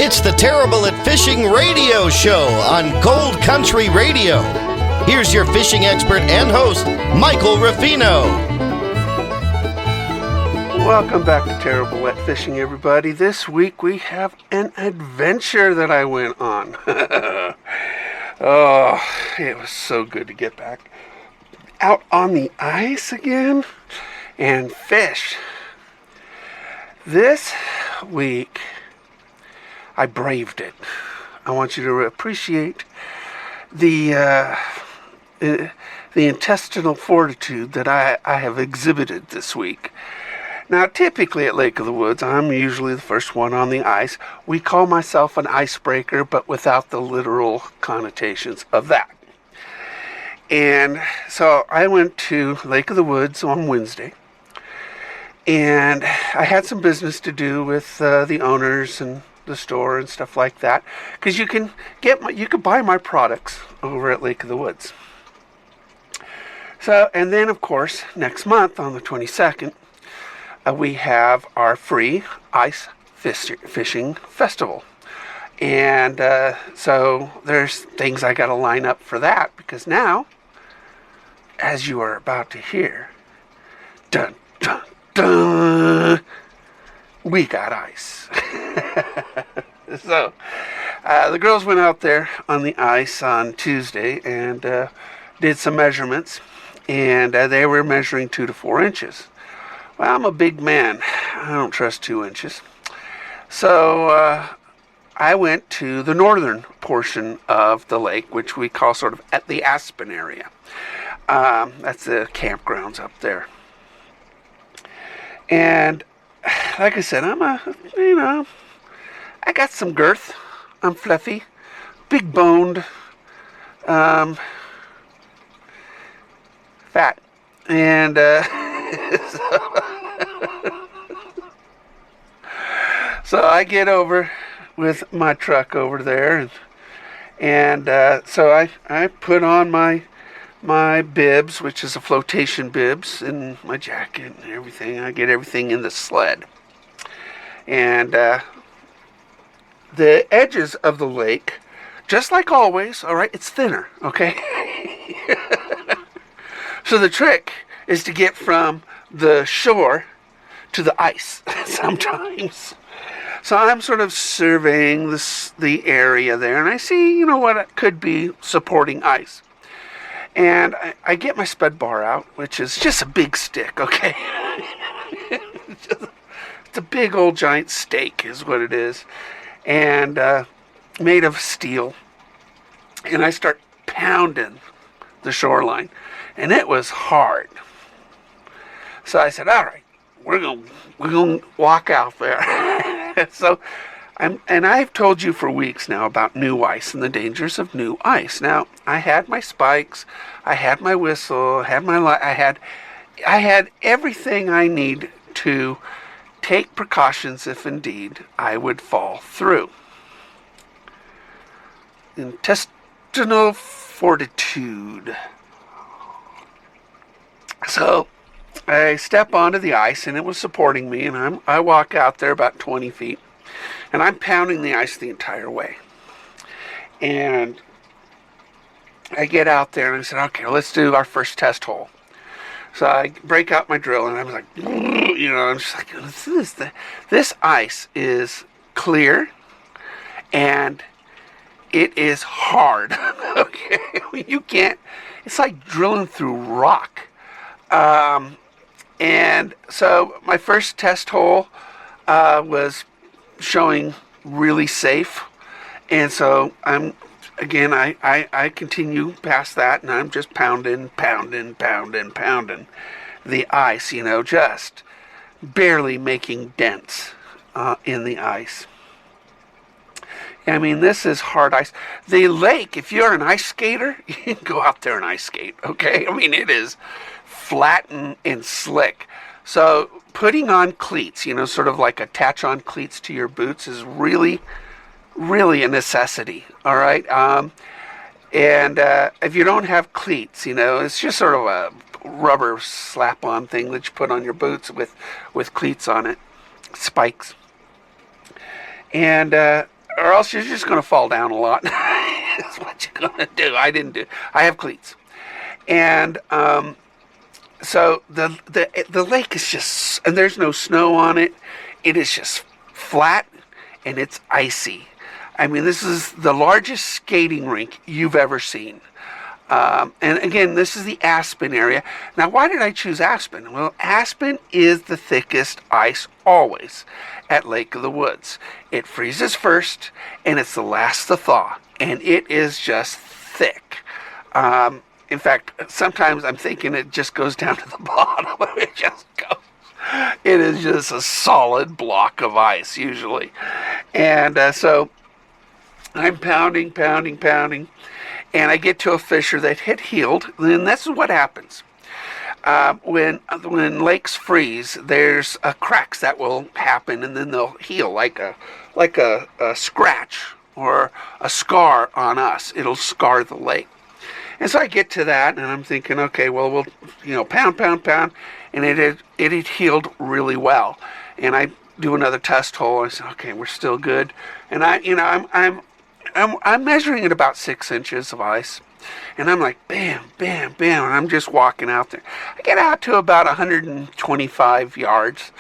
It's the Terrible at Fishing radio show on Gold Country Radio. Here's your fishing expert and host, Michael Ruffino. Welcome back to Terrible at Fishing, everybody. This week we have an adventure that I went on. Oh, it was so good to get back out on the ice again and fish. This week, I braved it. I want you to appreciate the intestinal fortitude that I have exhibited this week. Now, typically at Lake of the Woods, I'm usually the first one on the ice. We call myself an icebreaker, but without the literal connotations of that. And so I went to Lake of the Woods on Wednesday, and I had some business to do with the owners and the store and stuff like that, because you can buy my products over at Lake of the Woods. So, and then of course next month on the 22nd we have our free ice fishing festival, and so there's things I got to line up for that, because now, as you are about to hear, dun dun dun, we got ice. So, the girls went out there on the ice on Tuesday and did some measurements, and they were measuring 2 to 4 inches. Well, I'm a big man. I don't trust 2 inches. So, I went to the northern portion of the lake, which we call sort of at the Aspen area. That's the campgrounds up there. And like I said, I got some girth. I'm fluffy, big boned, fat. And so I get over with my truck over there, and so I put on my bibs, which is a flotation bibs, and my jacket and everything. I get everything in the sled. And the edges of the lake, just like always, all right, it's thinner, okay? So the trick is to get from the shore to the ice sometimes. So I'm sort of surveying the area there, and I see, what could be supporting ice. And I get my spud bar out, which is just a big stick, okay? It's a big old giant stake is what it is, and made of steel. And I start pounding the shoreline, and it was hard. So I said, all right, we're gonna walk out there. So I've told you for weeks now about new ice and the dangers of new ice. Now, I had my spikes, I had my whistle, I had everything I need to take precautions if indeed I would fall through. Intestinal fortitude. So I step onto the ice, and it was supporting me, and I walk out there about 20 feet. And I'm pounding the ice the entire way. And I get out there and I said, okay, let's do our first test hole. So I break out my drill, and I was like, I'm just like, this ice is clear and it is hard. Okay, you can't, it's like drilling through rock. And so my first test hole was showing really safe, and so I continue past that, and I'm just pounding the ice, just barely making dents in the ice. I mean, this is hard ice. The lake, if you're an ice skater, you can go out there and ice skate, okay? I mean, it is flat and slick. So putting on cleats, sort of like attach on cleats to your boots, is really, really a necessity, all right? And if you don't have cleats, it's just sort of a rubber slap-on thing that you put on your boots with cleats on it, spikes. And or else you're just going to fall down a lot. That's what you're going to do. I didn't do. I have cleats, and so the lake is just, and there's no snow on it. It is just flat and it's icy. I mean, this is the largest skating rink you've ever seen. And again, this is the Aspen area. Now, why did I choose Aspen? Well, Aspen is the thickest ice always at Lake of the Woods. It freezes first, and it's the last to thaw, and it is just thick. In fact, sometimes I'm thinking it just goes down to the bottom. It just goes. It is just a solid block of ice usually, and so I'm pounding, and I get to a fissure that had healed. And this is what happens when lakes freeze. There's cracks that will happen, and then they'll heal like a scratch or a scar on us. It'll scar the lake. And so I get to that, and I'm thinking, okay, well, we'll pound, and it had healed really well. And I do another test hole. I said, okay, we're still good. And I'm measuring at about 6 inches of ice, and I'm like, bam, and I'm just walking out there. I get out to about 125 yards,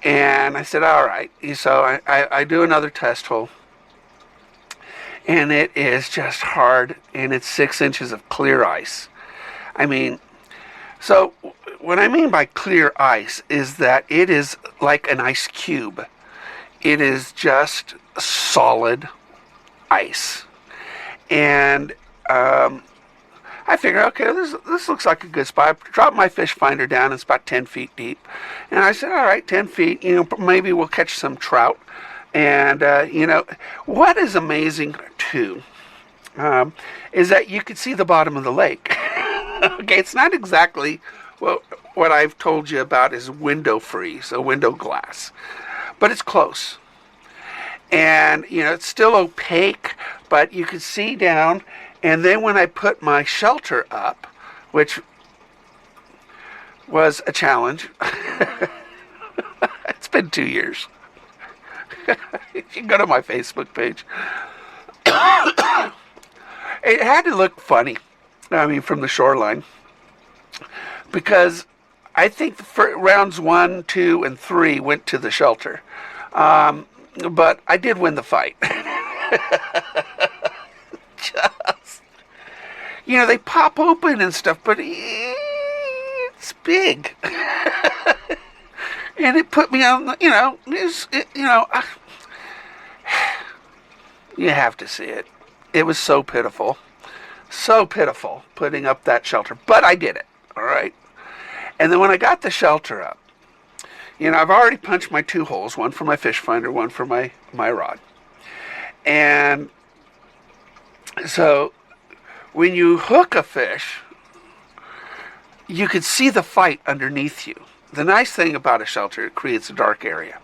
and I said, all right. So I do another test hole, and it is just hard, and it's 6 inches of clear ice. I mean, so what I mean by clear ice is that it is like an ice cube. It is just solid ice. And I figure, okay, this looks like a good spot. I dropped my fish finder down. It's about 10 feet deep. And I said, all right, 10 feet, maybe we'll catch some trout. And, what is amazing, too, is that you can see the bottom of the lake. Okay, it's not exactly what I've told you about is window freeze, a window glass. But it's close. And, it's still opaque, but you can see down. And then when I put my shelter up, which was a challenge, it's been 2 years. You can go to my Facebook page. It had to look funny, from the shoreline, because I think rounds 1, 2, and 3 went to the shelter. But I did win the fight. Just, they pop open and stuff, but it's big. And it put me on, you have to see it. It was so pitiful putting up that shelter. But I did it, all right? And then when I got the shelter up, I've already punched my 2 holes, one for my fish finder, one for my rod. And so when you hook a fish, you can see the fight underneath you. The nice thing about a shelter, it creates a dark area,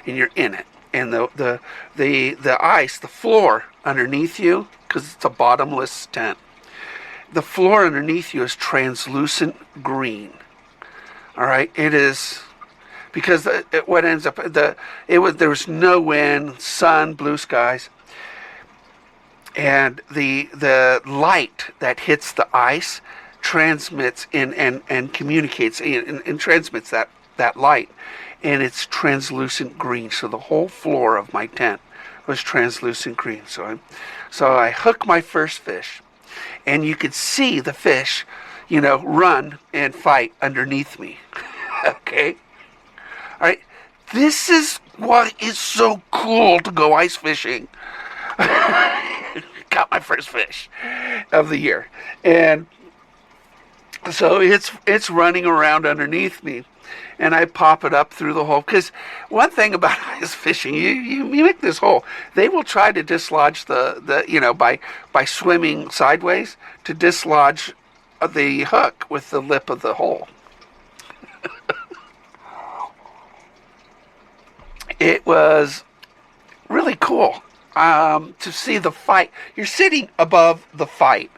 and you're in it. And the ice, the floor underneath you, because it's a bottomless tent, the floor underneath you is translucent green. All right, it is. Because what ends up, there was no wind, sun, blue skies, and the light that hits the ice transmits and communicates and transmits that light, and it's translucent green. So the whole floor of my tent was translucent green. So I hook my first fish, and you could see the fish, run and fight underneath me. Okay. All right, this is why it's so cool to go ice fishing. Got my first fish of the year, and so it's running around underneath me, and I pop it up through the hole. Because one thing about ice fishing, you make this hole, they will try to dislodge by swimming sideways to dislodge the hook with the lip of the hole. It was really cool to see the fight. You're sitting above the fight,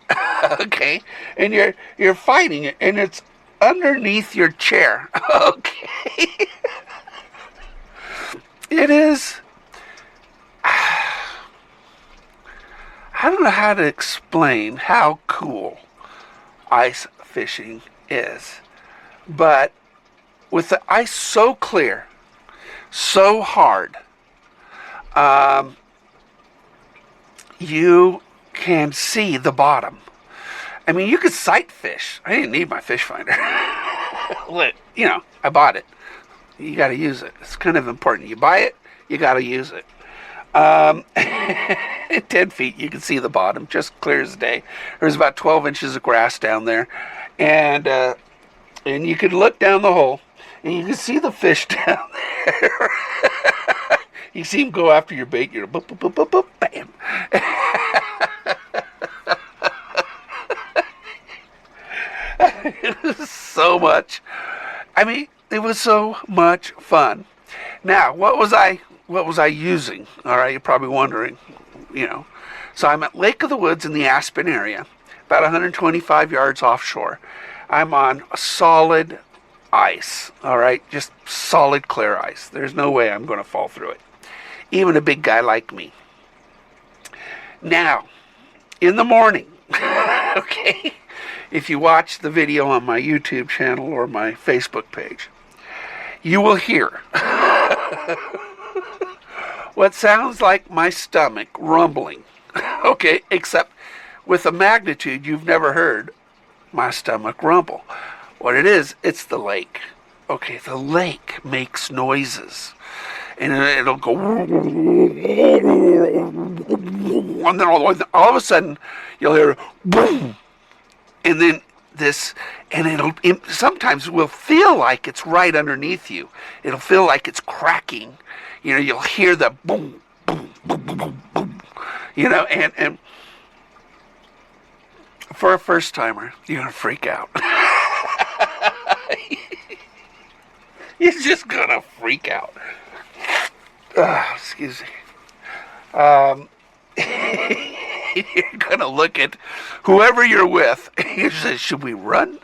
okay, and you're fighting it, and it's underneath your chair, okay. It is. I don't know how to explain how cool ice fishing is, but with the ice so clear, so hard, you can see the bottom. I mean, you could sight fish. I didn't need my fish finder. You know, I bought it. You got to use it. It's kind of important. You buy it, you got to use it. 10 feet, you can see the bottom, just clear as day. There's about 12 inches of grass down there, and you could look down the hole, and you can see the fish down there. You see them go after your bait. You're boop, boop, boop, boop, boop, bam. It was so much. I mean, it was so much fun. Now, what was I using? All right, you're probably wondering, you know. So I'm at Lake of the Woods in the Aspen area, about 125 yards offshore. I'm on solid ice, all right, just solid clear ice. There's no way I'm going to fall through it, even a big guy like me. Now, in the morning, okay, if you watch the video on my YouTube channel or my Facebook page, you will hear what sounds like my stomach rumbling, okay, except with a magnitude you've never heard my stomach rumble. What it is, it's the lake. Okay, the lake makes noises. And it'll go, and then all of a sudden, you'll hear, boom, and then this, and it sometimes will feel like it's right underneath you. It'll feel like it's cracking. You know, you'll hear the boom, boom, boom, boom, boom, boom. You know, and for a first timer, you're gonna freak out. You're just gonna freak out. Excuse me. You're gonna look at whoever you're with. You say, "Should we run?"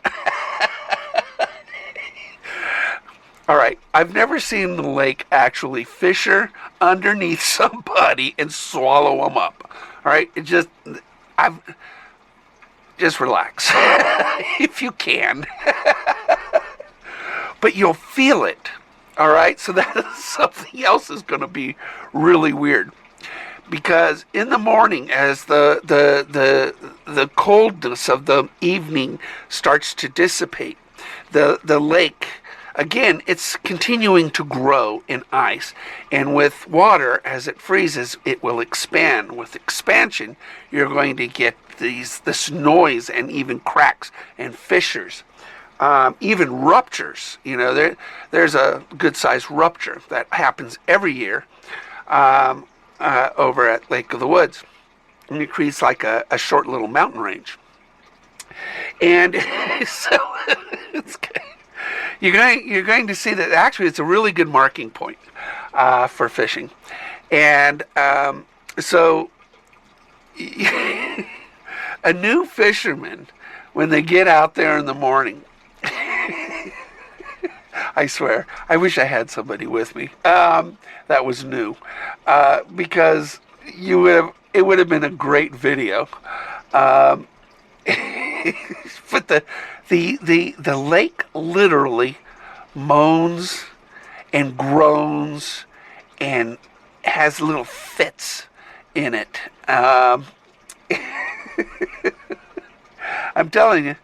All right. I've never seen the lake actually fisher underneath somebody and swallow them up. All right. Just relax if you can. But you'll feel it. All right, so that is something else is going to be really weird, because in the morning, as the coldness of the evening starts to dissipate, the lake, again, it's continuing to grow in ice, and with water, as it freezes, it will expand. With expansion, you're going to get this noise and even cracks and fissures. Even ruptures. You know, there's a good-sized rupture that happens every year over at Lake of the Woods, and it creates like a short little mountain range. And so you're going to see that actually it's a really good marking point for fishing, and so a new fisherman, when they get out there in the morning. I swear, I wish I had somebody with me that was new, because it would have been a great video. But the lake literally moans and groans and has little fits in it. I'm telling you,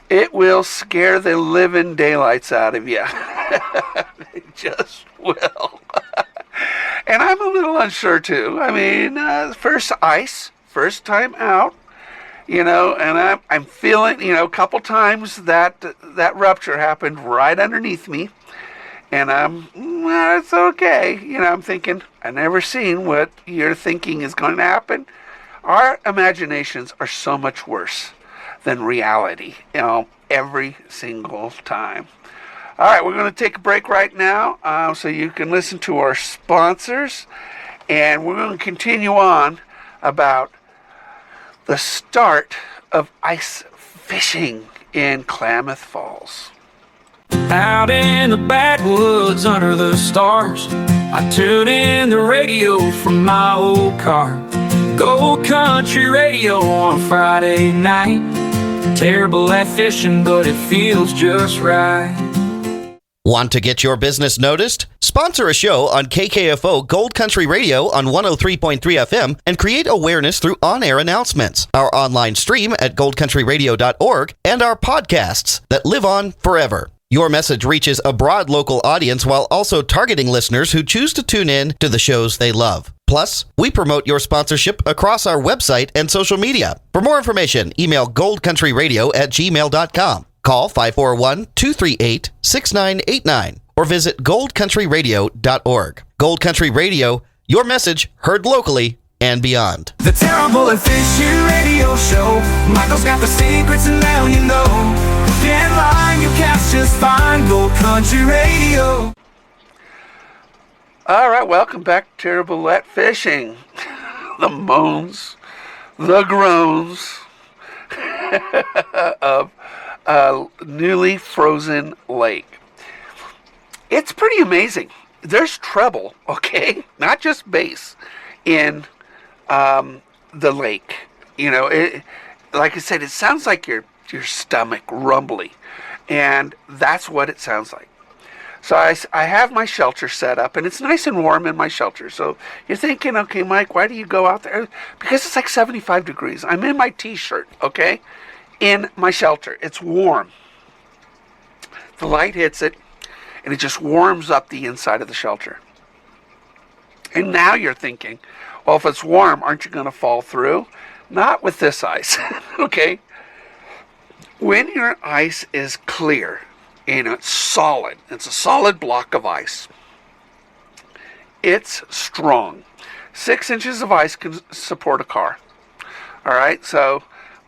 it will scare the living daylights out of you. It just will. And I'm a little unsure too. I mean, first ice, first time out, you know, and I'm feeling, you know, a couple times that rupture happened right underneath me. And it's okay. You know, I'm thinking, I've never seen what you're thinking is going to happen. Our imaginations are so much worse than reality, you know, every single time. All right, we're going to take a break right now so you can listen to our sponsors, and we're going to continue on about the start of ice fishing in Klamath Falls. Out in the backwoods under the stars, I tune in the radio from my old car. Gold Country Radio on Friday night. Terrible at fishing, but it feels just right. Want to get your business noticed? Sponsor a show on KKFO Gold Country Radio on 103.3 FM and create awareness through on-air announcements, our online stream at goldcountryradio.org, and our podcasts that live on forever. Your message reaches a broad local audience while also targeting listeners who choose to tune in to the shows they love. Plus, we promote your sponsorship across our website and social media. For more information, email goldcountryradio@gmail.com. Call 541-238-6989 or visit goldcountryradio.org. Gold Country Radio, your message heard locally and beyond. The Terrible at Fishing Radio Show. Michael's got the secrets and now you know. Can't line your cast just fine. Gold Country Radio. All right, welcome back to Terrible at Fishing. The moans, the groans of a newly frozen lake. It's pretty amazing. There's treble, okay, not just bass in the lake. You know, like I said, it sounds like your stomach rumbly, and that's what it sounds like. So I have my shelter set up, and it's nice and warm in my shelter. So you're thinking, okay, Mike, why do you go out there? Because it's like 75 degrees. I'm in my t-shirt, okay, in my shelter. It's warm. The light hits it, and it just warms up the inside of the shelter. And now you're thinking, well, if it's warm, aren't you going to fall through? Not with this ice, okay? When your ice is clear, and it's solid, it's a solid block of ice, it's strong. 6 inches of ice can support a car. All right, so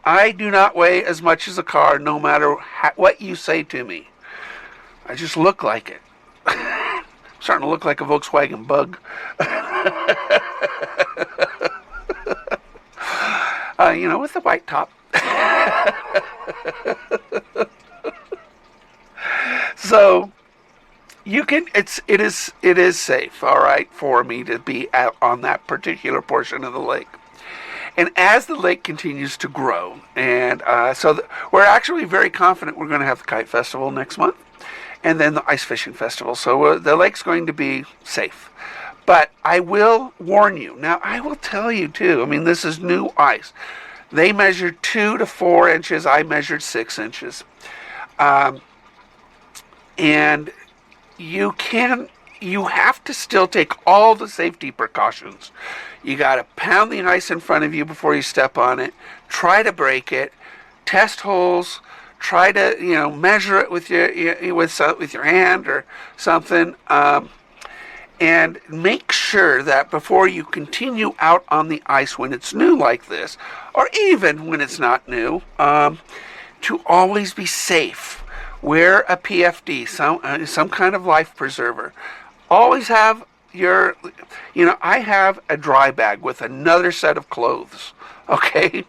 I do not weigh as much as a car, no matter what you say to me. I just look like it. I'm starting to look like a Volkswagen Bug. You know, with the white top. So you can, it is safe, all right, for me to be out on that particular portion of the lake. And as the lake continues to grow, and we're actually very confident we're going to have the Kite Festival next month, and then the Ice Fishing Festival. So the lake's going to be safe. But I will warn you. Now, I will tell you, too. I mean, this is new ice. They measured 2 to 4 inches. I measured 6 inches. And you have to still take all the safety precautions. You got to pound the ice in front of you before you step on it. Try to break it. Test holes. Try to, measure it with your hand or something. And make sure that before you continue out on the ice when it's new like this, or even when it's not new, to always be safe. Wear a PFD, some kind of life preserver. Always have I have a dry bag with another set of clothes, okay?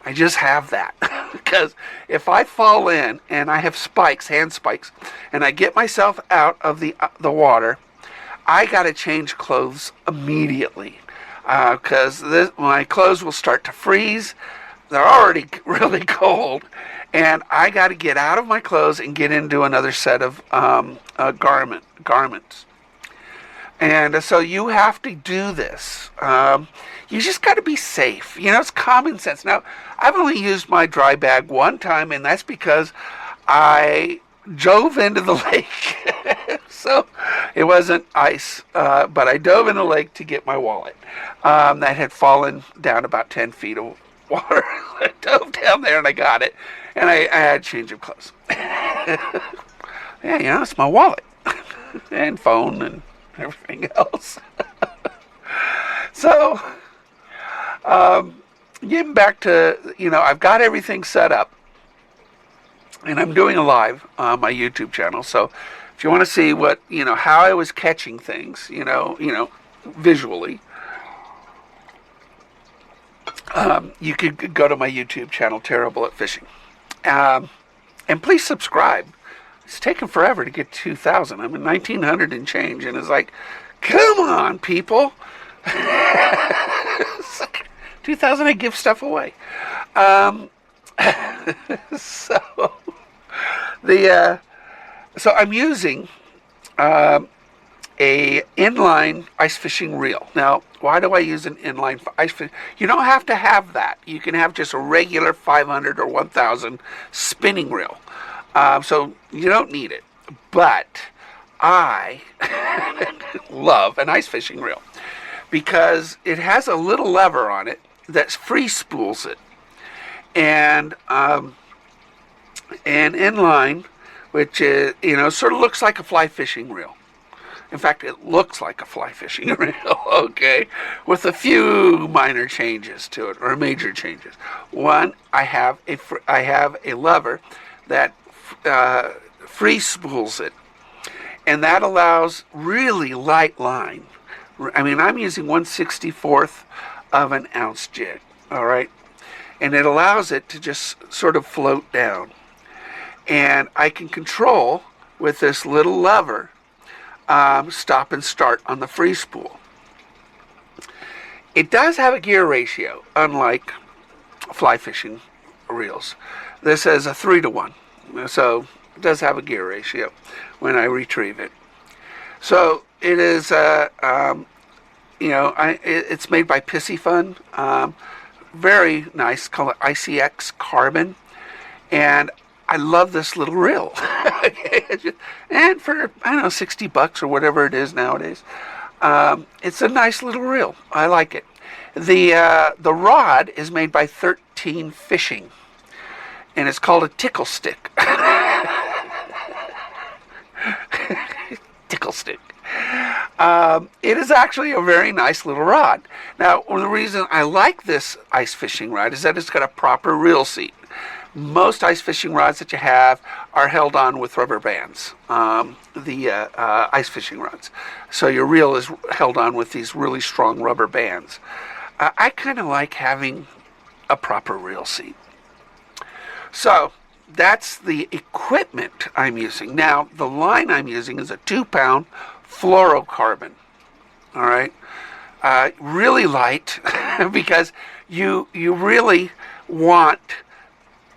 I just have that. Because if I fall in and I have spikes, hand spikes, and I get myself out of the water, I got to change clothes immediately. Because my clothes will start to freeze. They're already really cold. And I got to get out of my clothes and get into another set of garments. And so you have to do this. You just got to be safe. It's common sense. Now, I've only used my dry bag one time, and that's because I dove into the lake. So it wasn't ice, but I dove in the lake to get my wallet that had fallen down about 10 feet of water. I dove down there and I got it, and I had a change of clothes. Yeah, it's my wallet and phone and everything else. So, getting back to, I've got everything set up, and I'm doing a live on my YouTube channel. So if you want to see what, how I was catching things, visually, you could go to my YouTube channel, Terrible at Fishing. And please subscribe. It's taken forever to get 2,000. I'm at 1,900 and change, and it's like, come on, people. 2000 I give stuff away. So so I'm using a inline ice fishing reel. Now, why do I use an inline ice fishing? You don't have to have that. You can have just a regular 500 or 1000 spinning reel. So you don't need it. But I love an ice fishing reel because it has a little lever on it that free spools it. And inline, which is, sort of looks like a fly fishing reel. In fact, it looks like a fly fishing reel, okay, with a few minor changes to it, or major changes. One, I have a lever that free spools it, and that allows really light line. I mean, I'm using 1/64th of an ounce jig, all right, and it allows it to just sort of float down, and I can control with this little lever. Stop and start on the free spool. It does have a gear ratio, unlike fly fishing reels. This is a 3-to-1, so it does have a gear ratio when I retrieve it. So it is, it's made by Pissy Fun. Very nice, called it ICX Carbon, and I love this little reel. And for, $60 or whatever it is nowadays, it's a nice little reel. I like it. The rod is made by 13 Fishing, and it's called a tickle stick. Tickle stick. It is actually a very nice little rod. Now, the reason I like this ice fishing rod is that it's got a proper reel seat. Most ice fishing rods that you have are held on with rubber bands, ice fishing rods. So your reel is held on with these really strong rubber bands. I kind of like having a proper reel seat. So that's the equipment I'm using. Now, the line I'm using is a 2-pound fluorocarbon. All right? Really light because you really want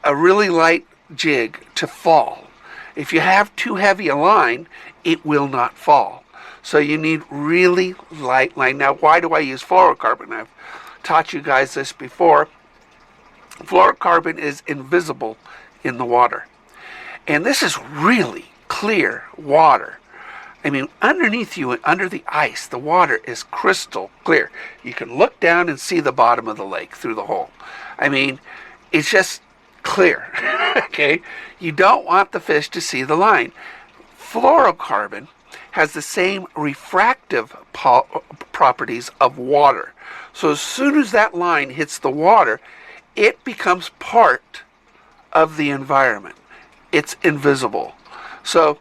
a really light jig to fall. If you have too heavy a line, it will not fall. So you need really light line. Now, why do I use fluorocarbon? I've taught you guys this before. Fluorocarbon is invisible in the water. And this is really clear water. I mean, underneath you and under the ice, the water is crystal clear. You can look down and see the bottom of the lake through the hole. I mean, it's just clear. Okay? You don't want the fish to see the line. Fluorocarbon has the same refractive properties of water. So as soon as that line hits the water, it becomes part of the environment. It's invisible. So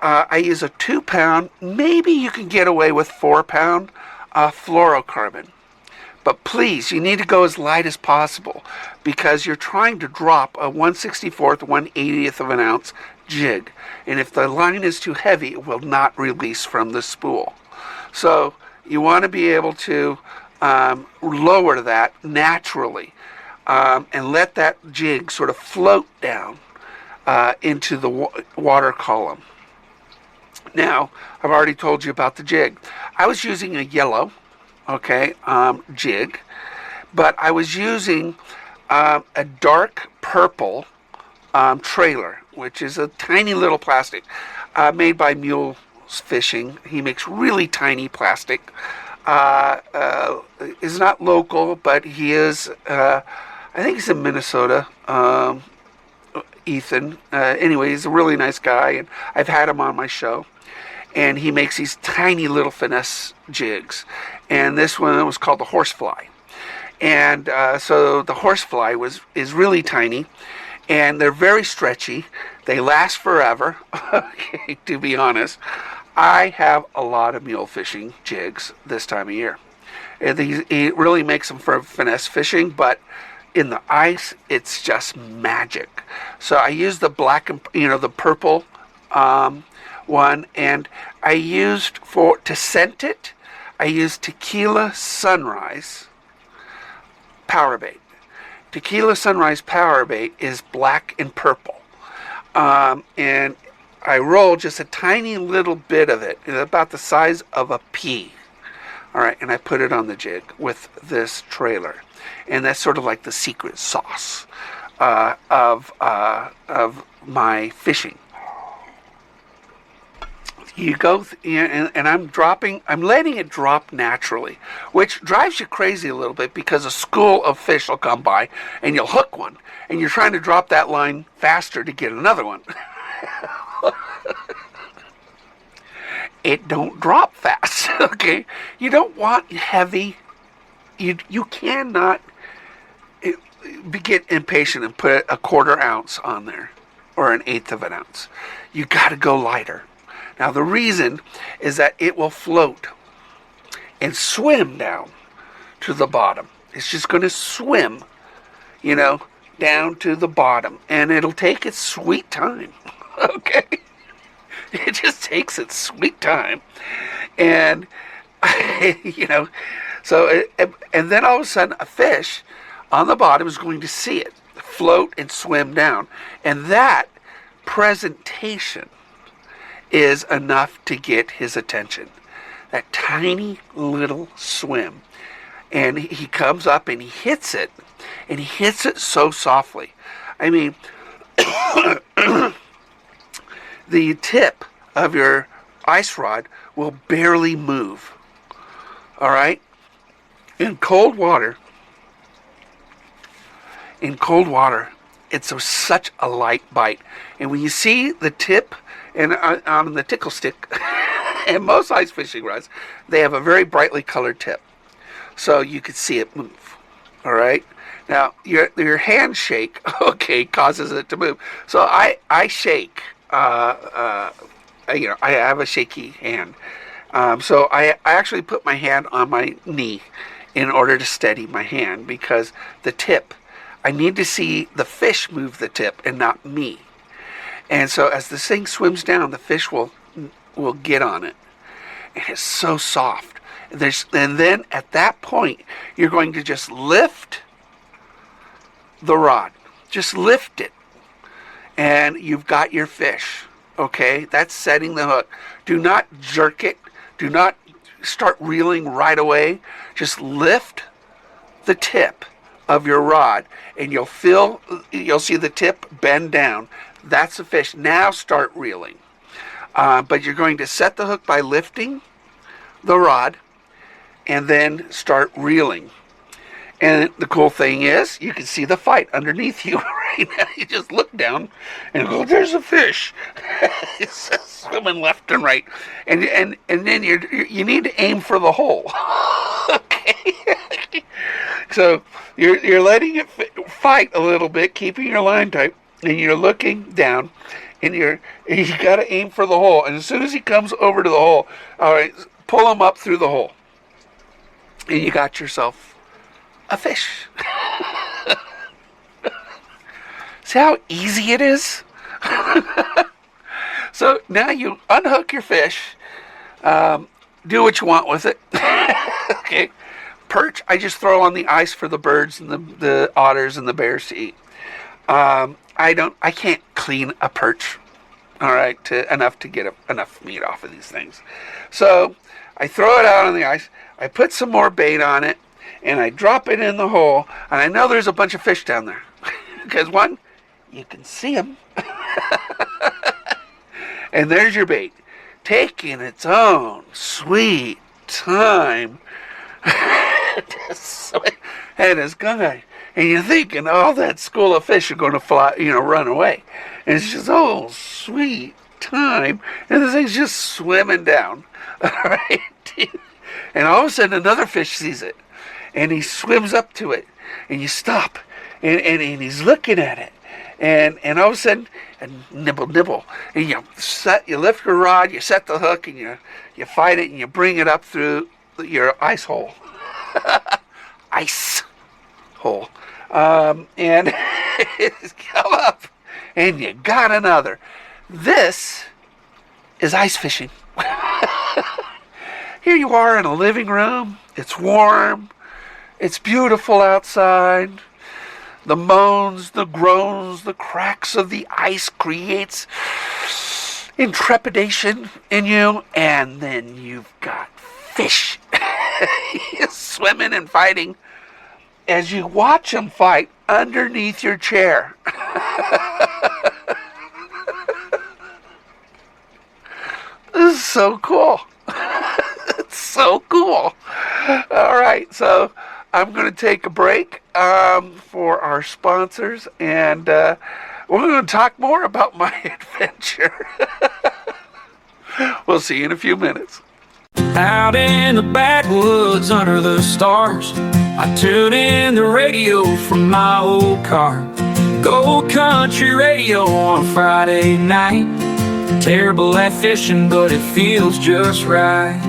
I use a 2-pound, maybe you can get away with 4-pound fluorocarbon. But please, you need to go as light as possible because you're trying to drop a 1/64th, 1/80th of an ounce jig. And if the line is too heavy, it will not release from the spool. So you want to be able to lower that naturally and let that jig sort of float down into the water column. Now, I've already told you about the jig. I was using a yellow, jig, but I was using a dark purple trailer, which is a tiny little plastic made by Mule Fishing. He makes really tiny plastic. Is not local, but he is, I think he's in Minnesota. Ethan. Anyway, he's a really nice guy, and I've had him on my show. And he makes these tiny little finesse jigs. And this one was called the Horsefly. And so the Horsefly is really tiny, and they're very stretchy. They last forever, okay, to be honest. I have a lot of mule fishing jigs this time of year. And he really makes them for finesse fishing, but in the ice, it's just magic. So I use the black and, the purple one, and I used to scent it, I used Tequila Sunrise power bait. Tequila Sunrise power bait is black and purple. And I roll just a tiny little bit of it, about the size of a pea. All right, and I put it on the jig with this trailer. And that's sort of like the secret sauce of my fishing. You go, and I'm letting it drop naturally, which drives you crazy a little bit because a school of fish will come by and you'll hook one, and you're trying to drop that line faster to get another one. It don't drop fast, okay? You don't want heavy. You cannot get impatient and put a 1/4 ounce on there or an 1/8 of an ounce. You got to go lighter. Now, the reason is that it will float and swim down to the bottom. It's just going to swim, down to the bottom. And it'll take its sweet time, okay? It just takes its sweet time. And, so, and then all of a sudden, a fish on the bottom is going to see it float and swim down. And that presentation is enough to get his attention. That tiny little swim. And he comes up and he hits it. And he hits it so softly. I mean, the tip of your ice rod will barely move. All right? In cold water, it's such a light bite. And when you see the tip and on the tickle stick, and most ice fishing rods, they have a very brightly colored tip. So you can see it move. All right? Now, your hand shake, causes it to move. So I shake. I have a shaky hand. So I actually put my hand on my knee in order to steady my hand, because the tip, I need to see the fish move the tip and not me. And so as the thing swims down, the fish will get on it. And it's so soft. And then at that point, you're going to just lift the rod. Just lift it. And you've got your fish. Okay? That's setting the hook. Do not jerk it. Do not start reeling right away. Just lift the tip of your rod, and you'll see the tip bend down. That's the fish. Now start reeling. But you're going to set the hook by lifting the rod and then start reeling. And the cool thing is, you can see the fight underneath you right now. You just look down and go, there's a fish. It's swimming left and right. And then you need to aim for the hole. Okay? So you're letting it fight a little bit, keeping your line tight, and you're looking down, and you got to aim for the hole. And as soon as he comes over to the hole, all right, pull him up through the hole. And you got yourself a fish. See how easy it is? So now you unhook your fish, do what you want with it. Okay. Perch, I just throw on the ice for the birds and the otters and the bears to eat. I can't clean a perch, all right, enough to get enough meat off of these things. So I throw it out on the ice. I put some more bait on it, and I drop it in the hole, and I know there's a bunch of fish down there. Because one, you can see them. And there's your bait, taking its own sweet time. And it's going. And you're thinking, oh, that school of fish are going to fly, run away. And it's just, oh, sweet time. And the thing's just swimming down. All right? And all of a sudden, another fish sees it. And he swims up to it. And you stop. And he's looking at it. And all of a sudden, and nibble. And you lift your rod, you set the hook, and you fight it, and you bring it up through your ice hole. Ice hole. And it's come up, and you got another. This is ice fishing. Here you are in a living room. It's warm. It's beautiful outside. The moans, the groans, the cracks of the ice creates intrepidation in you, and then you've got fish swimming and fighting as you watch them fight underneath your chair. This is so cool. It's so cool. All right, so I'm going to take a break for our sponsors, and we're going to talk more about my adventure. We'll see you in a few minutes. Out in the backwoods under the stars, I tune in the radio from my old car. Gold Country Radio on Friday night. Terrible at fishing, but it feels just right.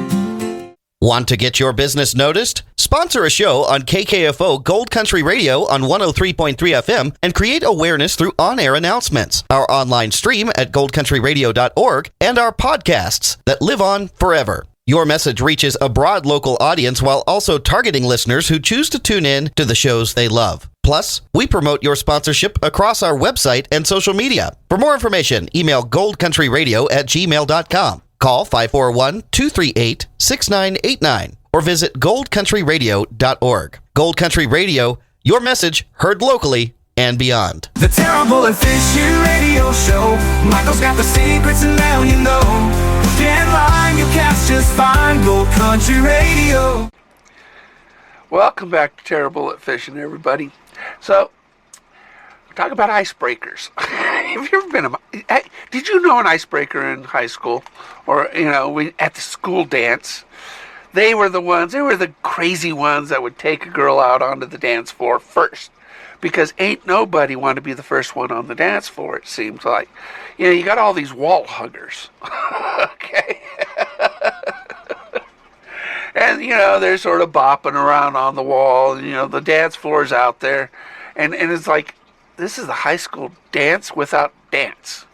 Want to get your business noticed? Sponsor a show on KKFO Gold Country Radio on 103.3 FM and create awareness through on-air announcements, our online stream at goldcountryradio.org, and our podcasts that live on forever. Your message reaches a broad local audience while also targeting listeners who choose to tune in to the shows they love. Plus, we promote your sponsorship across our website and social media. For more information, email goldcountryradio@gmail.com. Call 541-238-6989 or visit goldcountryradio.org. Gold Country Radio, your message heard locally and beyond. The Terrible and Fishy Radio Show. Michael's got the secrets and now you know. Can't lie, you cast just fine. Gold Country Radio. Welcome back to Terrible at Fishing, everybody. So, we're talking about icebreakers. Have you ever been did you know an icebreaker in high school? Or, at the school dance? They were the crazy ones that would take a girl out onto the dance floor first. Because ain't nobody want to be the first one on the dance floor, it seems like. You got all these wall huggers. Okay? And, they're sort of bopping around on the wall. The dance floor's out there. And it's like, this is the high school dance without dance.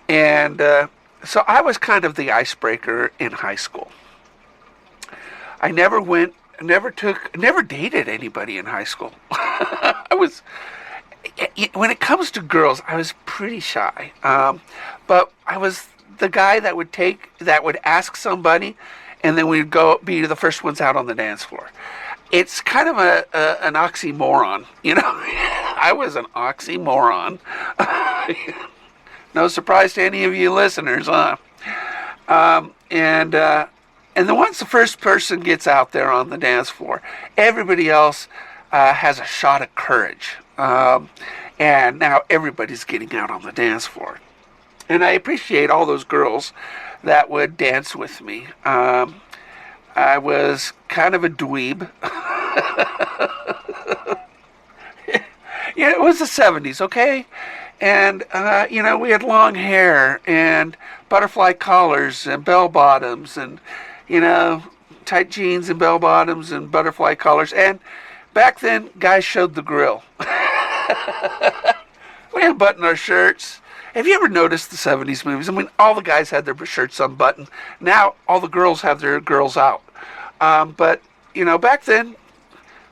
And so I was kind of the icebreaker in high school. I never dated anybody in high school. When it comes to girls, I was pretty shy. But I was the guy that would ask somebody, and then we'd go be the first ones out on the dance floor. It's kind of an oxymoron, I was an oxymoron. No surprise to any of you listeners, huh? And then once the first person gets out there on the dance floor, everybody else has a shot of courage. And now everybody's getting out on the dance floor. And I appreciate all those girls that would dance with me. I was kind of a dweeb. It was the 70s, okay? And, we had long hair and butterfly collars and bell-bottoms and, tight jeans and bell-bottoms and butterfly collars. And back then, guys showed the grill. We didn't button our shirts. Have you ever noticed the 70s movies? I mean, all the guys had their shirts unbuttoned. Now, all the girls have their girls out. But, back then,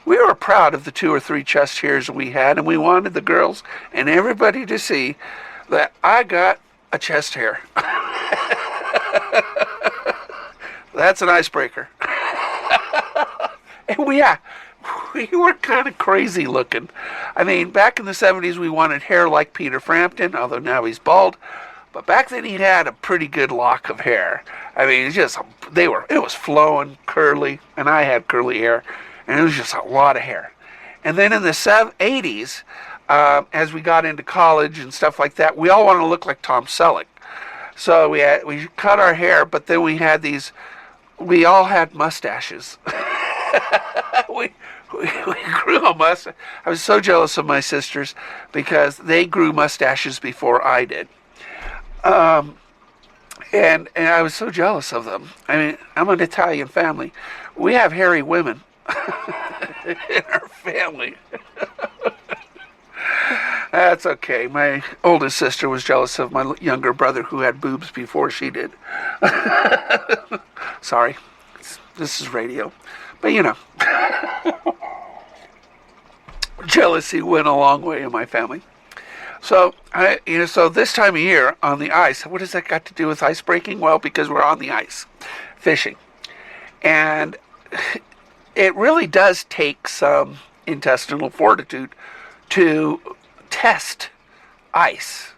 we were proud of the 2 or 3 chest hairs we had, and we wanted the girls and everybody to see that I got a chest hair. That's an icebreaker. And we were kind of crazy looking. I mean, back in the 70s, we wanted hair like Peter Frampton, although now he's bald. But back then, he had a pretty good lock of hair. I mean, it was flowing, curly, and I had curly hair, and it was just a lot of hair. And then in the 80s, as we got into college and stuff like that, we all wanted to look like Tom Selleck. So we cut our hair, but then we all had mustaches. we grew a mustache. I was so jealous of my sisters because they grew mustaches before I did. And I was so jealous of them. I mean, I'm an Italian family. We have hairy women in our family. That's okay. My oldest sister was jealous of my younger brother who had boobs before she did. Sorry. This is radio. But jealousy went a long way in my family. So so this time of year on the ice, what has that got to do with ice breaking? Well, because we're on the ice fishing, and it really does take some intestinal fortitude to test ice.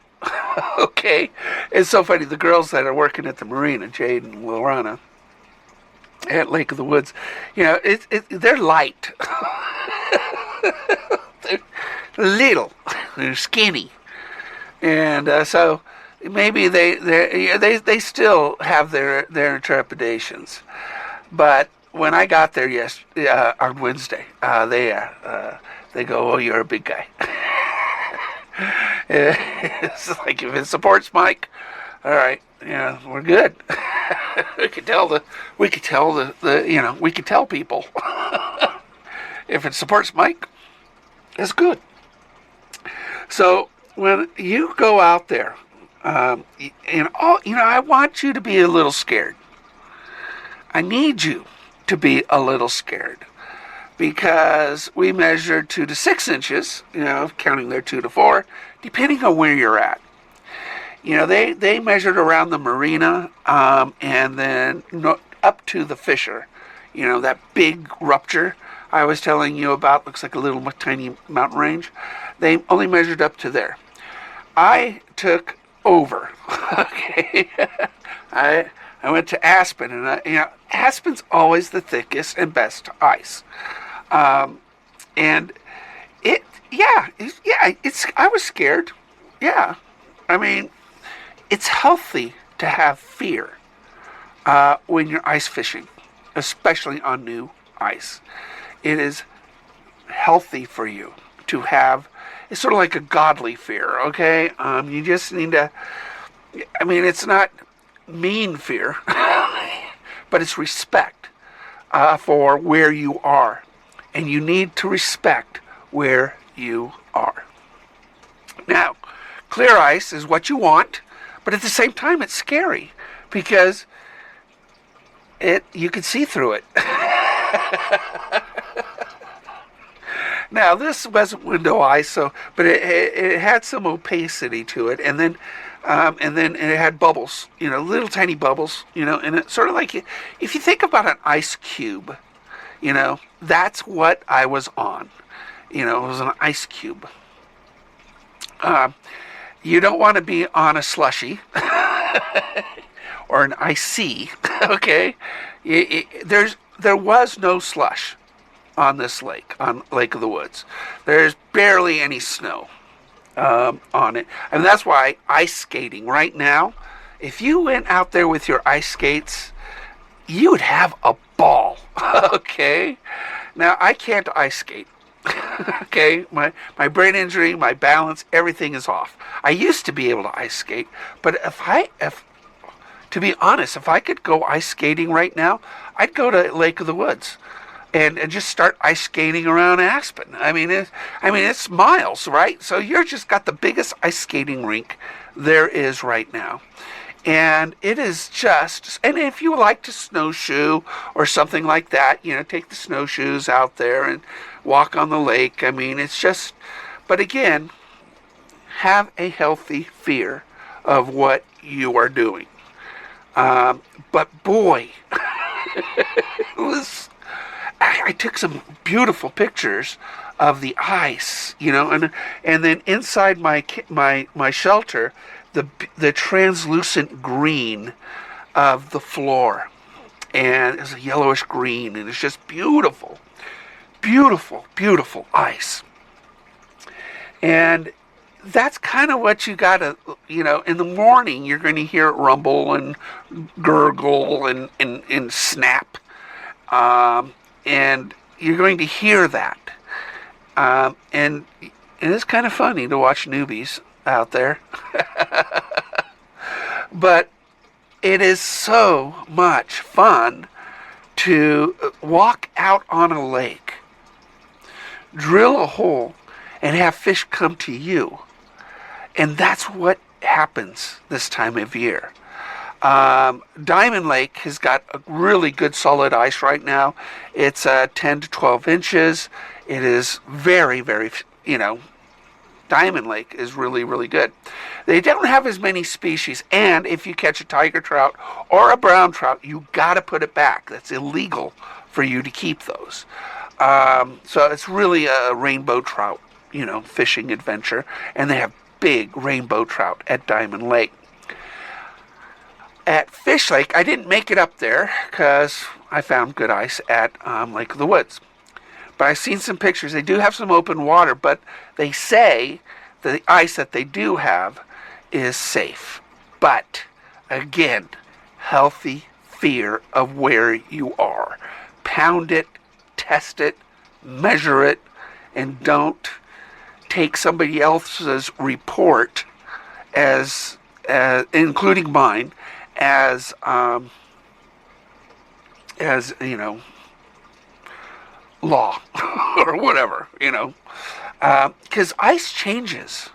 Okay, it's so funny. The girls that are working at the marina, Jade and Lorana, at Lake of the Woods, they're light. They're little. They're skinny, and so maybe they still have their trepidations. But when I got there on Wednesday, they go, "Oh, you're a big guy." It's like, if it supports Mike, all right, we're good. we could tell people. If it supports Mike, it's good. So when you go out there, I want you to be a little scared. I need you to be a little scared, because we measure 2 to 6 inches, counting their 2 to 4, depending on where you're at. They measured around the marina, and then up to the fissure, that big rupture I was telling you about, looks like a little tiny mountain range. They only measured up to there. I took over. Okay, I went to Aspen, and Aspen's always the thickest and best ice. And I was scared. Yeah, I mean, it's healthy to have fear when you're ice fishing, especially on new ice. It is healthy for you to have. It's sort of like a godly fear, okay? You just need to. I mean, it's not mean fear, but it's respect for where you are. And you need to respect where you are. Now, clear ice is what you want, but at the same time, it's scary because you can see through it. Now, this wasn't window ice, but it had some opacity to it, and then it had bubbles, little tiny bubbles, and it's sort of like, if you think about an ice cube, that's what I was on. It was an ice cube. You don't want to be on a slushy or an icy, okay? There was no slush on this lake, on Lake of the Woods. There's barely any snow on it. And that's why ice skating right now, if you went out there with your ice skates, you would have a ball. Okay? Now, I can't ice skate. Okay? My brain injury, my balance, everything is off. I used to be able to ice skate, but to be honest, if I could go ice skating right now, I'd go to Lake of the Woods and just start ice skating around Aspen. I mean, it's miles, right? So you're just got the biggest ice skating rink there is right now. And it is just, and if you like to snowshoe or something like that, take the snowshoes out there and walk on the lake. I mean, it's just, but again, have a healthy fear of what you are doing. But boy, I took some beautiful pictures of the ice, and then inside my shelter, the translucent green of the floor, and it's a yellowish green, and it's just beautiful, beautiful, beautiful ice. And that's kind of what you gotta, in the morning you're going to hear it rumble and gurgle and snap, and you're going to hear that, and it's kind of funny to watch newbies out there. But it is so much fun to walk out on a lake, drill a hole, and have fish come to you. And that's what happens this time of year. Diamond Lake has got a really good solid ice right now. It's 10 to 12 inches. It is very, very, Diamond Lake is really, really good. They don't have as many species, and if you catch a tiger trout or a brown trout, you got to put it back. That's illegal for you to keep those. So it's really a rainbow trout, fishing adventure, and they have big rainbow trout at Diamond Lake. At Fish Lake, I didn't make it up there because I found good ice at Lake of the Woods. But I've seen some pictures. They do have some open water, but they say the ice that they do have is safe. But, again, healthy fear of where you are. Pound it, test it, measure it, and don't take somebody else's report as including mine, as law or whatever, because ice changes.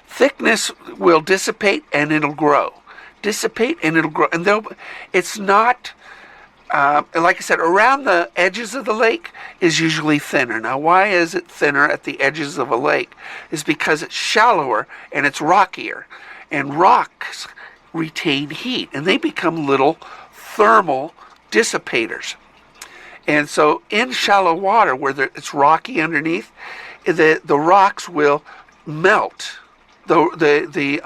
Thickness will dissipate and it'll grow. And it's not, like I said, around the edges of the lake is usually thinner. Now, why is it thinner at the edges of a lake? Is because it's shallower and it's rockier. And rocks retain heat, and they become little thermal dissipators. And so in shallow water, where it's rocky underneath, the rocks will melt the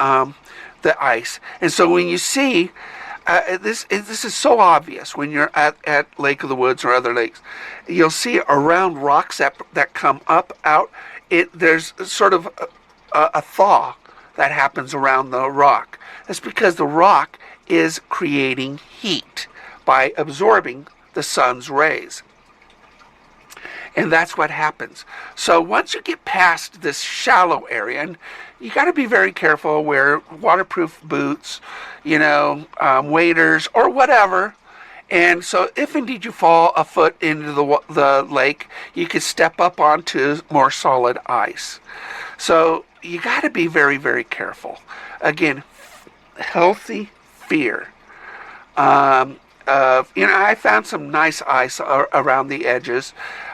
ice. And so when you see this is so obvious when you're at Lake of the Woods or other lakes, you'll see around rocks that come up out. There's sort of a thaw that happens around the rock. That's because the rock is creating heat by absorbing the sun's rays. And that's what happens. So once you get past this shallow area, and you got to be very careful, wear waterproof boots, waders or whatever. And so if indeed you fall a foot into the lake, you could step up onto more solid ice. So you got to be very, very careful. Again, healthy fear. I found some nice ice around the edges,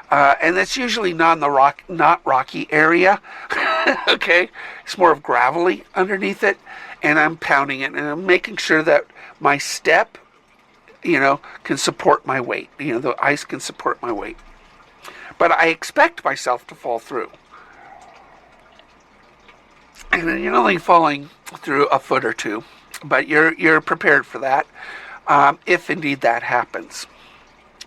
and that's usually not rocky area. Okay, it's more of gravelly underneath it, and I'm pounding it, and I'm making sure that my step, can support my weight. The ice can support my weight, but I expect myself to fall through, and then you're only falling through a foot or two, but you're prepared for that. If indeed that happens.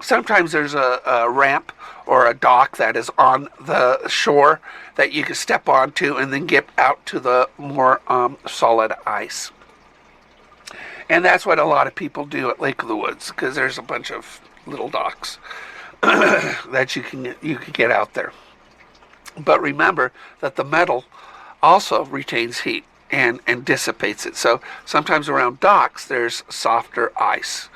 Sometimes there's a ramp or a dock that is on the shore that you can step onto and then get out to the more solid ice. And that's what a lot of people do at Lake of the Woods, because there's a bunch of little docks that you can get out there. But remember that the metal also retains heat and dissipates it. So sometimes around docks there's softer ice.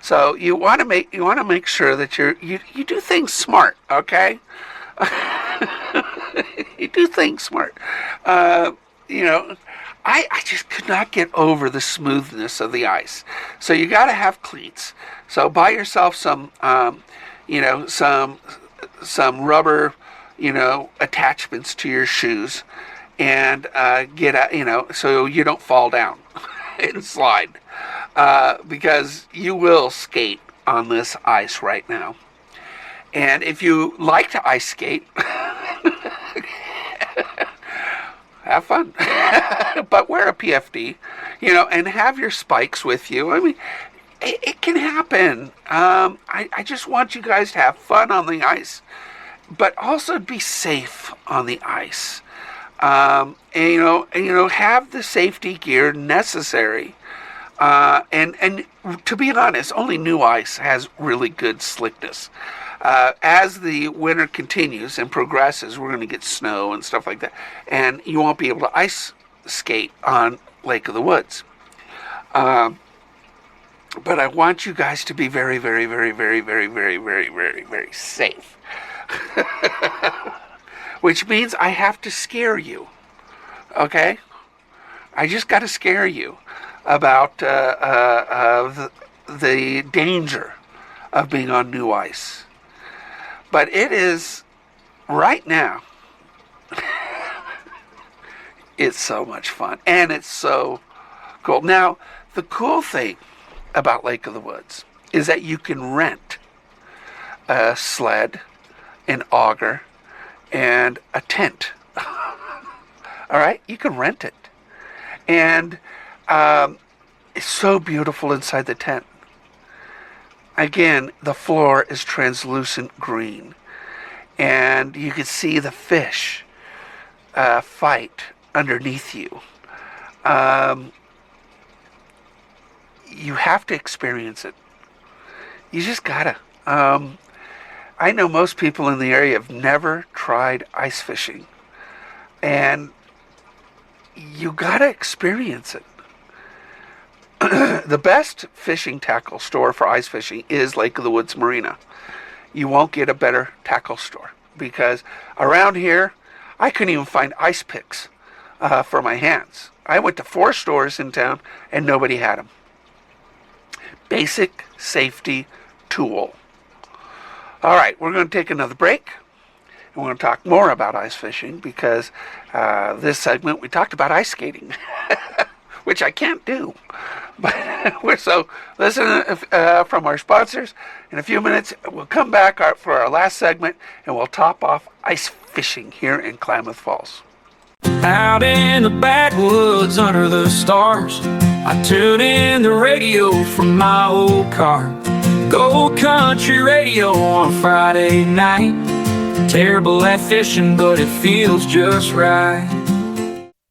So you want to make sure that you do things smart, okay? You do things smart. I just could not get over the smoothness of the ice. So you got to have cleats. So buy yourself some rubber, attachments to your shoes, and get out, so you don't fall down and slide, because you will skate on this ice right now. And if you like to ice skate, have fun, but wear a PFD, and have your spikes with you. I mean, it can happen. I just want you guys to have fun on the ice, but also be safe on the ice. Have the safety gear necessary. And to be honest, only new ice has really good slickness. As the winter continues and progresses, we're going to get snow and stuff like that, and you won't be able to ice skate on Lake of the Woods. But I want you guys to be very, very, very, very, very, very, very, very, very safe. Which means I have to scare you. Okay? I just got to scare you. about the danger of being on new ice. But it is, right now, it's so much fun. And it's so cool. Now, the cool thing about Lake of the Woods is that you can rent a sled, an auger, and a tent. All right? You can rent it. And it's so beautiful inside the tent. Again, the floor is translucent green. And you can see the fish fight underneath you. You have to experience it. You just gotta. I know most people in the area have never tried ice fishing. And you gotta experience it. The best fishing tackle store for ice fishing is Lake of the Woods Marina. You won't get a better tackle store, because around here, I couldn't even find ice picks for my hands. I went to 4 stores in town and nobody had them. Basic safety tool. All right, we're going to take another break. And we're going to talk more about ice fishing, because this segment we talked about ice skating, which I can't do. But so listen from our sponsors. In a few minutes, we'll come back for our last segment, and we'll top off ice fishing here in Klamath Falls. Out in the backwoods under the stars, I tune in the radio from my old car. Gold Country Radio on Friday night. Terrible at fishing, but it feels just right.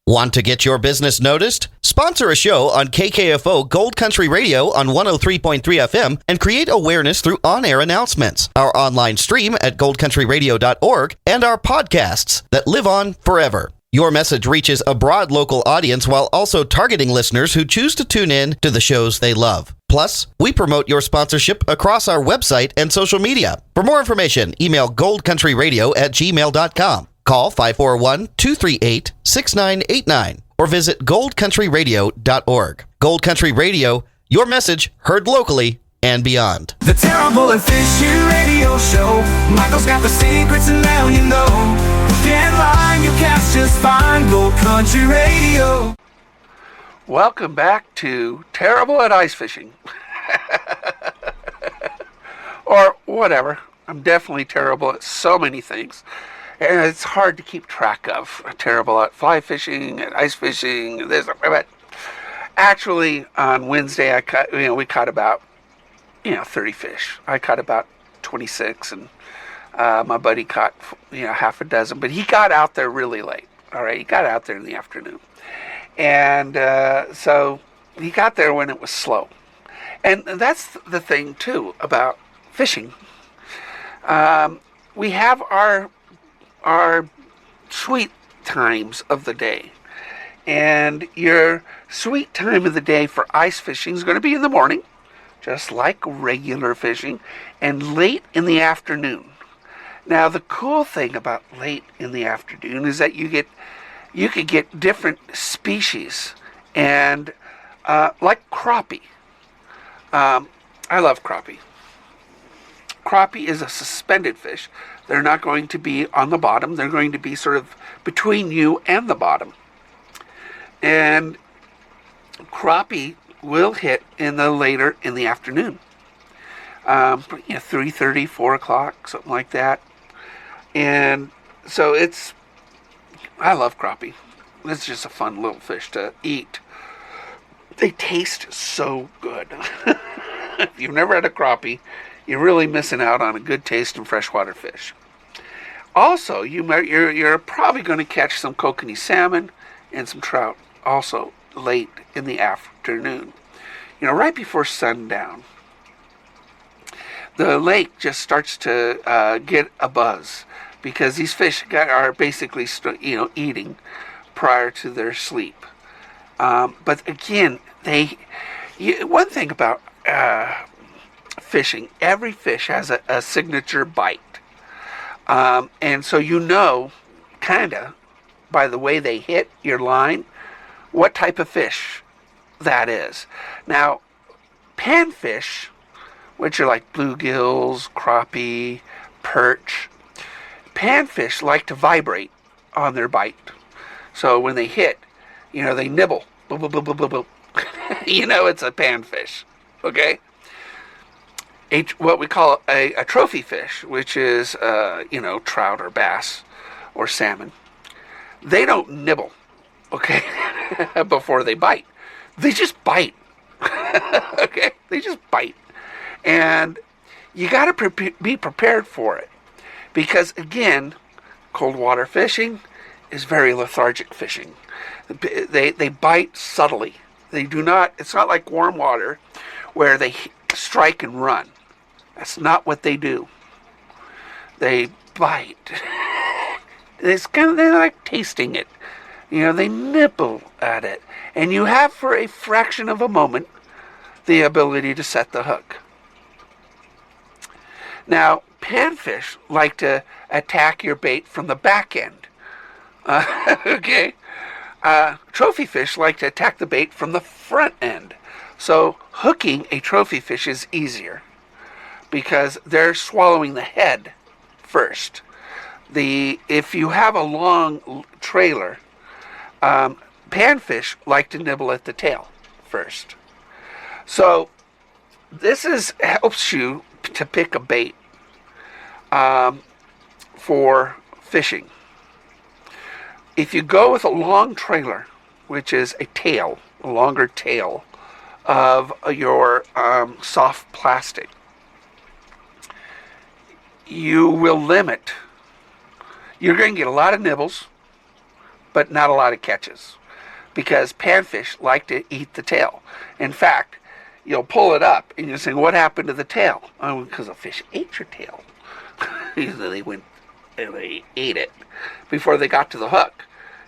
Want to get your business noticed? Sponsor a show on KKFO Gold Country Radio on 103.3 FM and create awareness through on-air announcements, our online stream at goldcountryradio.org, and our podcasts that live on forever. Your message reaches a broad local audience while also targeting listeners who choose to tune in to the shows they love. Plus, we promote your sponsorship across our website and social media. For more information, email goldcountryradio@gmail.com. Call 541-238-6989 or visit goldcountryradio.org. Gold Country Radio, your message heard locally and beyond. The Terrible and Fishy Radio Show. Michael's got the secrets and now you know. Can't lie, you can't just find Gold Country Radio. Welcome back to Terrible at Ice Fishing. Or whatever. I'm definitely terrible at so many things. And it's hard to keep track of. Terrible at fly fishing, at ice fishing, this, but actually on Wednesday we caught about 30 fish. I caught about 26, and my buddy caught half a dozen. But he got out there really late. All right, he got out there in the afternoon, and so he got there when it was slow. And that's the thing too about fishing. We have our sweet times of the day. And your sweet time of the day for ice fishing is going to be in the morning, just like regular fishing, and late in the afternoon. Now, the cool thing about late in the afternoon is that you could get different species, and like crappie. I love crappie. Crappie is a suspended fish. They're not going to be on the bottom. They're going to be sort of between you and the bottom. And crappie will hit later in the afternoon. 3:30, 4 o'clock, something like that. And so I love crappie. It's just a fun little fish to eat. They taste so good. If you've never had a crappie, you're really missing out on a good taste in freshwater fish. Also, you're probably going to catch some kokanee salmon and some trout also late in the afternoon. Right before sundown, the lake just starts to get a buzz, because these fish are basically eating prior to their sleep. But again, one thing about fishing, every fish has a signature bite. And so kind of, by the way they hit your line, what type of fish that is. Now, panfish, which are like bluegills, crappie, perch, panfish like to vibrate on their bite. So when they hit, they nibble. Boop, boop, boop, boop, boop, boop. It's a panfish. Okay? What we call a trophy fish, which is, trout or bass or salmon. They don't nibble, okay, before they bite. They just bite. Okay? They just bite. And you got to be prepared for it. Because, again, cold water fishing is very lethargic fishing. They bite subtly. They do not, it's not like warm water where they strike and run. That's not what they do. They bite. They're like tasting it. They nibble at it. And you have, for a fraction of a moment, the ability to set the hook. Now, panfish like to attack your bait from the back end. Okay? Trophy fish like to attack the bait from the front end. So hooking a trophy fish is easier because they're swallowing the head first. If you have a long trailer, panfish like to nibble at the tail first. So this helps you to pick a bait for fishing. If you go with a long trailer, which is a longer tail of your soft plastic, you will limit. You're going to get a lot of nibbles, but not a lot of catches, because panfish like to eat the tail. In fact, you'll pull it up and you're saying, what happened to the tail? Oh, because a fish ate your tail. They went and they ate it before they got to the hook,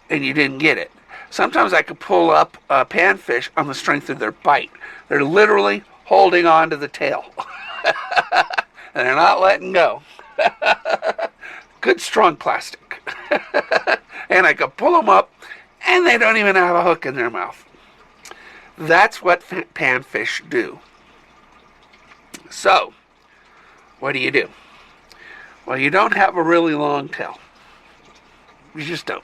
and you didn't get it. Sometimes I could pull up a panfish on the strength of their bite. They're literally holding on to the tail. And they're not letting go. Good strong plastic. And I could pull them up, and they don't even have a hook in their mouth. That's what panfish do. So, what do? Well, you don't have a really long tail. You just don't.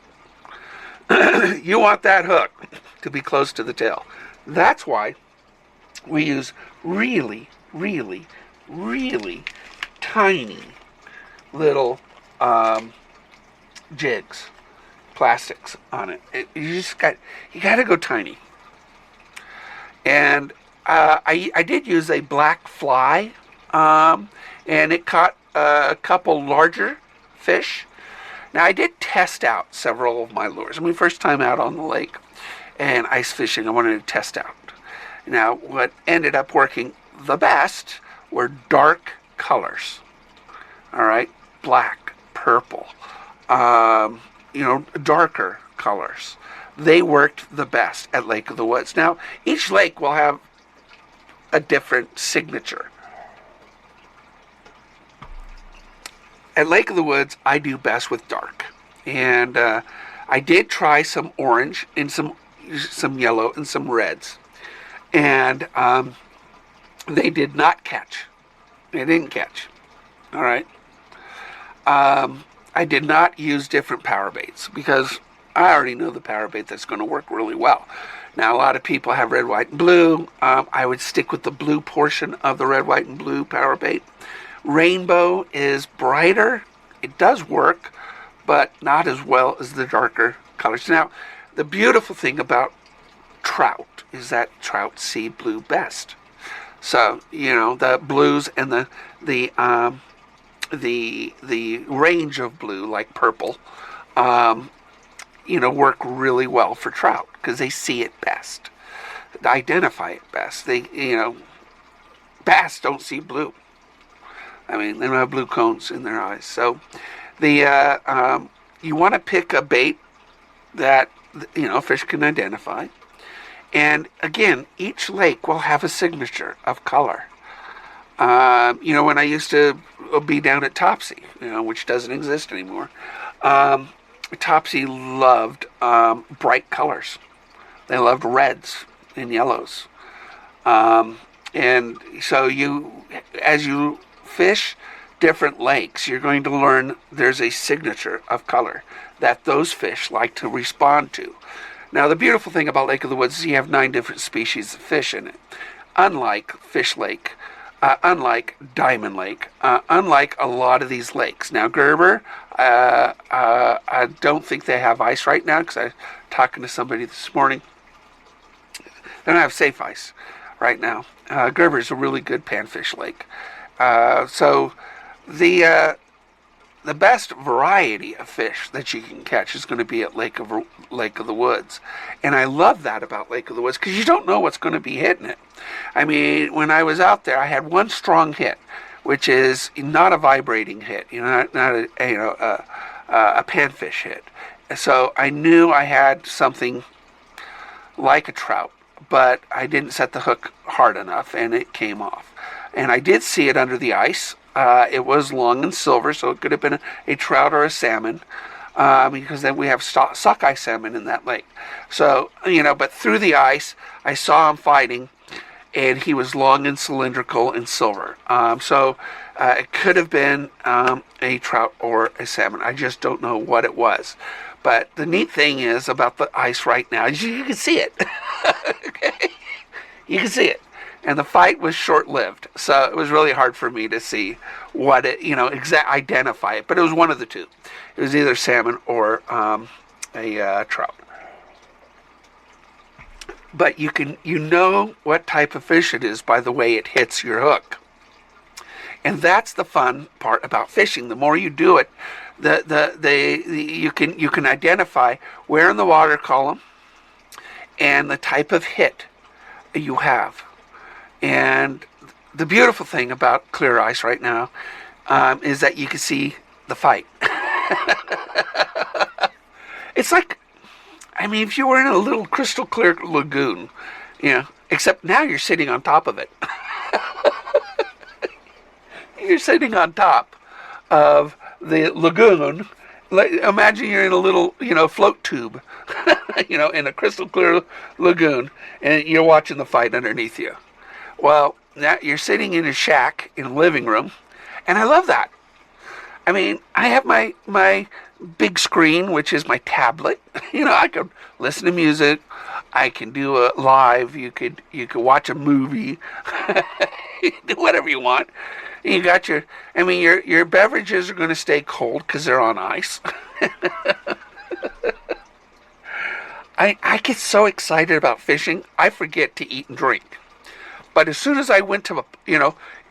You want that hook to be close to the tail. That's why we use really, really, really tiny little jigs, plastics on it. You got to go tiny. And I did use a black fly, and it caught a couple larger fish. Now, I did test out several of my lures. First time out on the lake and ice fishing, I wanted to test out. Now, what ended up working the best were dark colors. All right? Black, purple, darker colors. They worked the best at Lake of the Woods. Now, each lake will have a different signature. At Lake of the Woods, I do best with dark. And I did try some orange and some yellow and some reds. And they did not catch. They didn't catch. All right? I did not use different power baits because I already know the power bait that's going to work really well. Now, a lot of people have red, white, and blue. I would stick with the blue portion of the red, white, and blue power bait. Rainbow is brighter. It does work, but not as well as the darker colors. Now, the beautiful thing about trout is that trout see blue best. So, the blues and the range of blue, like purple, work really well for trout because they see it best, identify it best. Bass don't see blue. They don't have blue cones in their eyes. So, you want to pick a bait that fish can identify. And again, each lake will have a signature of color. When I used to be down at Topsy, which doesn't exist anymore, Topsy loved bright colors. They loved reds and yellows. And so as you fish different lakes, you're going to learn there's a signature of color that those fish like to respond to. Now, the beautiful thing about Lake of the Woods is you have 9 different species of fish in it. Unlike Fish Lake, unlike Diamond Lake, unlike a lot of these lakes. Now, Gerber, I don't think they have ice right now because I was talking to somebody this morning. They don't have safe ice right now. Gerber is a really good panfish lake. So the best variety of fish that you can catch is going to be at Lake of the Woods. And I love that about Lake of the Woods because you don't know what's going to be hitting it. I mean, when I was out there, I had one strong hit, which is not a vibrating hit, not a panfish hit. So I knew I had something like a trout, but I didn't set the hook hard enough, and it came off. And I did see it under the ice. It was long and silver, so it could have been a trout or a salmon, because then we have sockeye salmon in that lake. So, but through the ice, I saw him fighting, and he was long and cylindrical and silver. So it could have been a trout or a salmon. I just don't know what it was. But the neat thing is about the ice right now is you can see it. Okay? You can see it. And the fight was short-lived, so it was really hard for me to see what it, identify it. But it was one of the two. It was either salmon or a trout. But you know what type of fish it is by the way it hits your hook. And that's the fun part about fishing. The more you do it, you can identify where in the water column and the type of hit you have. And the beautiful thing about clear ice right now is that you can see the fight. It's like, if you were in a little crystal clear lagoon, except now you're sitting on top of it. You're sitting on top of the lagoon. Imagine you're in a little, float tube, in a crystal clear lagoon, and you're watching the fight underneath you. Well, now you're sitting in a shack in a living room, and I love that. I have my big screen, which is my tablet. I could listen to music. I can do a live. You could watch a movie. Do whatever you want. You got your beverages are going to stay cold because they're on ice. I get so excited about fishing, I forget to eat and drink. But as soon as I went to,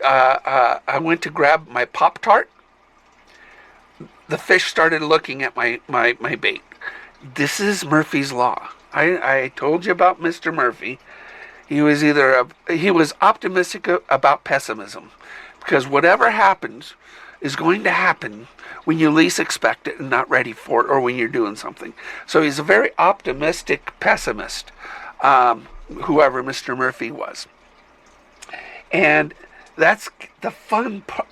I went to grab my Pop-Tart, the fish started looking at my bait. This is Murphy's Law. I told you about Mr. Murphy. He was optimistic about pessimism, because whatever happens is going to happen when you least expect it and not ready for it, or when you're doing something. So he's a very optimistic pessimist, whoever Mr. Murphy was. And that's the fun part.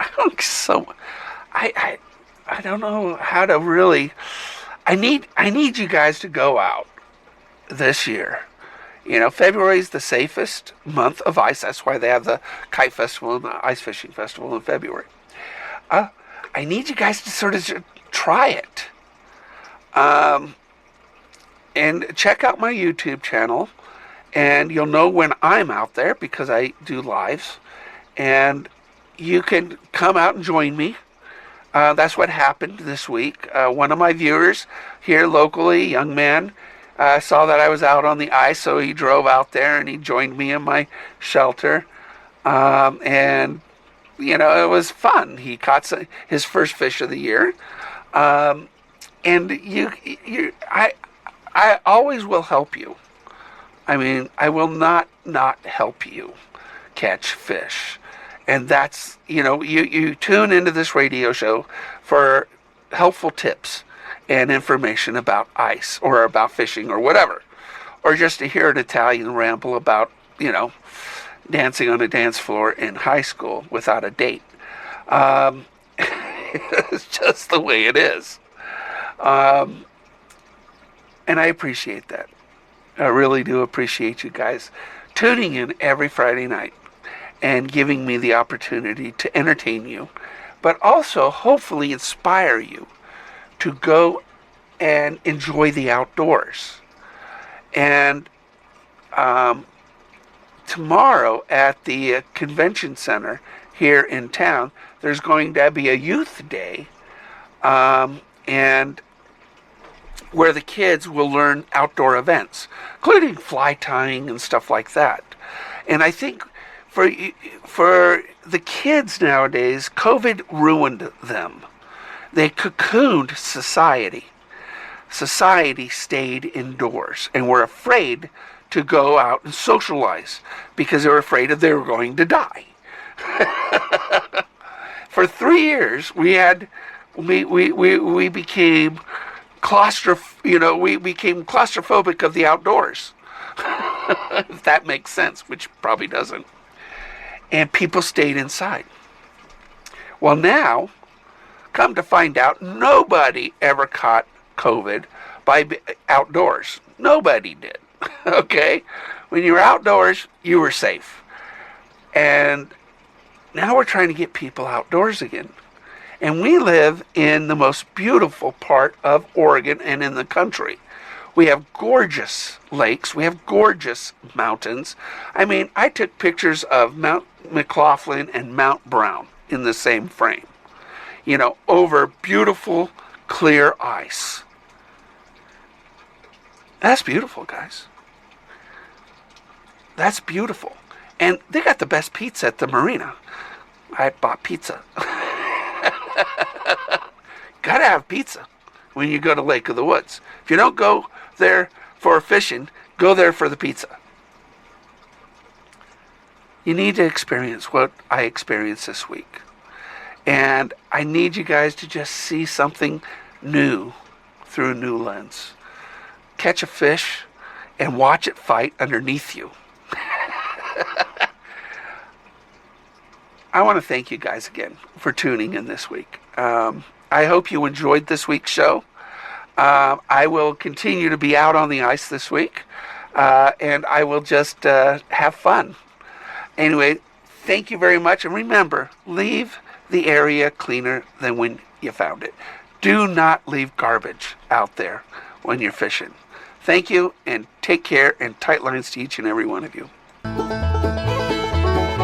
I don't know how to really. I need you guys to go out this year. February is the safest month of ice. That's why they have the Kite Festival and the Ice Fishing Festival in February. I need you guys to sort of try it. And check out my YouTube channel, and you'll know when I'm out there because I do lives. And you can come out and join me. That's what happened this week. One of my viewers here locally, young man, saw that I was out on the ice, so he drove out there and he joined me in my shelter. And it was fun. He caught his first fish of the year. And I always will help you. I will not help you catch fish. And that's, you tune into this radio show for helpful tips and information about ice or about fishing or whatever. Or just to hear an Italian ramble about, dancing on a dance floor in high school without a date. It's just the way it is. And I appreciate that. I really do appreciate you guys tuning in every Friday night and giving me the opportunity to entertain you, but also hopefully inspire you to go and enjoy the outdoors. And tomorrow at the convention center here in town, there's going to be a youth day, and where the kids will learn outdoor events, including fly tying and stuff like that. And I think for the kids nowadays, COVID ruined them. They cocooned society. Society stayed indoors and were afraid to go out and socialize because they were afraid that they were going to die. For 3 years, we became claustrophobic of the outdoors. If that makes sense, which probably doesn't. And people stayed inside. Well, now, come to find out, nobody ever caught COVID by outdoors. Nobody did. Okay? When you were outdoors, you were safe. And now we're trying to get people outdoors again. And we live in the most beautiful part of Oregon and in the country. We have gorgeous lakes. We have gorgeous mountains. I mean, I took pictures of Mount McLaughlin and Mount Brown in the same frame. You know, over beautiful, clear ice. That's beautiful, guys. That's beautiful. And they got the best pizza at the marina. I bought pizza. Gotta have pizza when you go to Lake of the Woods. If you don't go there for fishing, go there for the pizza. You need to experience what I experienced this week. And I need you guys to just see something new through a new lens. Catch a fish and watch it fight underneath you. I want to thank you guys again for tuning in this week. I hope you enjoyed this week's show. I will continue to be out on the ice this week, and I will just have fun. Anyway, thank you very much, and remember, leave the area cleaner than when you found it. Do not leave garbage out there when you're fishing. Thank you, and take care, and tight lines to each and every one of you.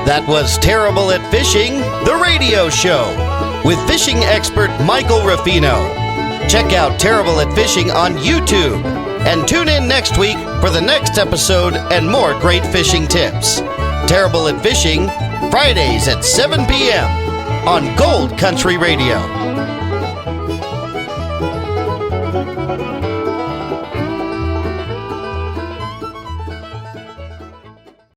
That was Terrible at Fishing, the radio show, with fishing expert Michael Ruffino. Check out Terrible at Fishing on YouTube, and tune in next week for the next episode and more great fishing tips. Terrible at Fishing, Fridays at 7 p.m. on Gold Country Radio.